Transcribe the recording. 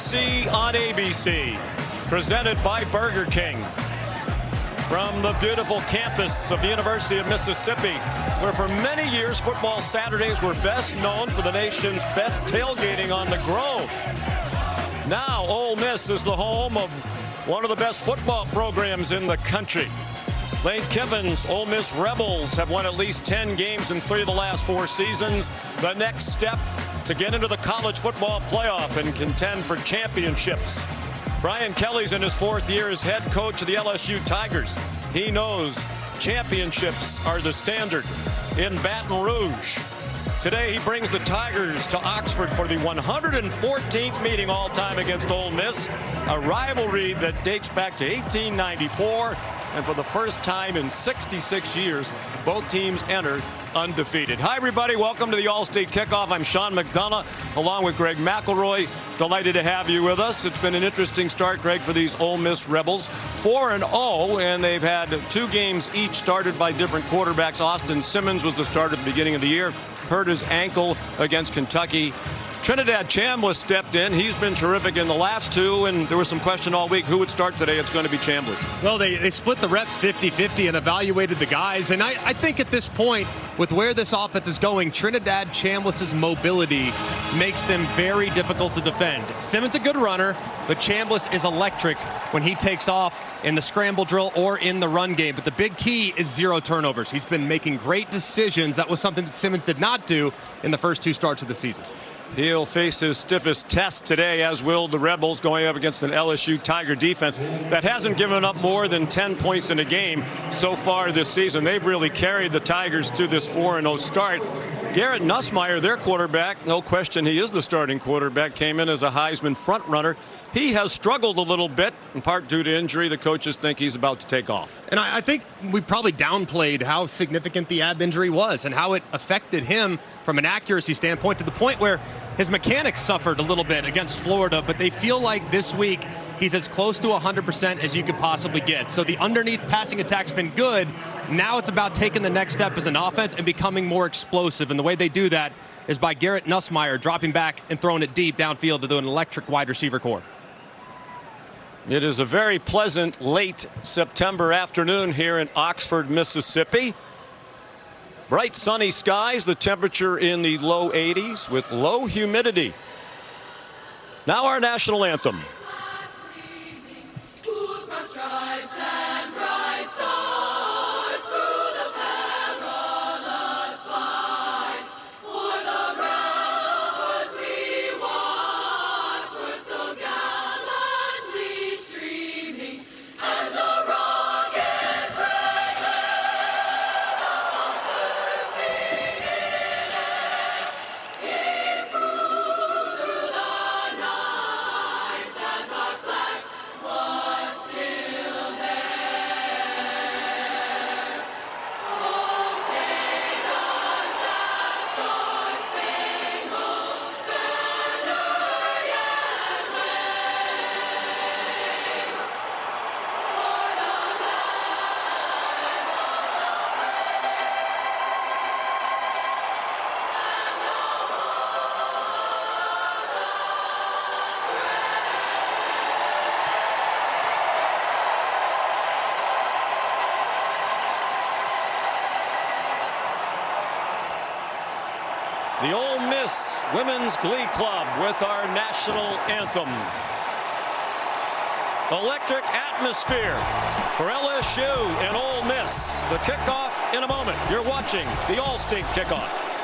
SEC on ABC, presented by Burger King. From the beautiful campus of the University of Mississippi, where for many years football Saturdays were best known for the nation's best tailgating on the Grove. Now Ole Miss is the home of one of the best football programs in the country. Lane Kiffin's Ole Miss Rebels have won at least 10 games in 3 of the last 4 seasons. The next step to get into the college football playoff and contend for championships. Brian Kelly's in his 4th year as head coach of the LSU Tigers. He knows championships are the standard in Baton Rouge. Today he brings the Tigers to Oxford for the 114th meeting all-time against Ole Miss, a rivalry that dates back to 1894, and for the first time in 66 years, both teams enter undefeated. Hi, everybody. Welcome to the All-State Kickoff. I'm Sean McDonough, along with Greg McElroy. Delighted to have you with us. It's been an interesting start, Greg, for these Ole Miss Rebels. 4-0, and they've had 2 games each started by different quarterbacks. Austin Simmons was the starter at the beginning of the year, hurt his ankle against Kentucky. Trinidad Chambliss stepped in. He's been terrific in the last 2, and there was some question all week who would start today. It's going to be Chambliss. Well, they split the reps 50-50 and evaluated the guys, and I think at this point, with where this offense is going, Trinidad Chambliss's mobility makes them very difficult to defend. Simmons a good runner, but Chambliss is electric when he takes off in the scramble drill or in the run game. But the big key is 0 turnovers. He's been making great decisions. That was something that Simmons did not do in the first 2 starts of the season. He'll face his stiffest test today, as will the Rebels, going up against an LSU Tiger defense that hasn't given up more than 10 points in a game so far this season. They've really carried the Tigers to this 4-0 start. Garrett Nussmeier, their quarterback, no question he is the starting quarterback, came in as a Heisman front runner. He has struggled a little bit, in part due to injury. The coaches think he's about to take off. And I think we probably downplayed how significant the ab injury was and how it affected him from an accuracy standpoint, to the point where his mechanics suffered a little bit against Florida, but they feel like this week he's as close to 100% as you could possibly get. So the underneath passing attack's been good. Now it's about taking the next step as an offense and becoming more explosive. And the way they do that is by Garrett Nussmeier dropping back and throwing it deep downfield to do an electric wide receiver core. It is a very pleasant late September afternoon here in Oxford, Mississippi. Bright sunny skies, the temperature in the low 80s with low humidity. Now our national anthem. The Ole Miss Women's Glee Club with our national anthem. Electric atmosphere for LSU and Ole Miss. The kickoff in a moment. You're watching the All-State Kickoff.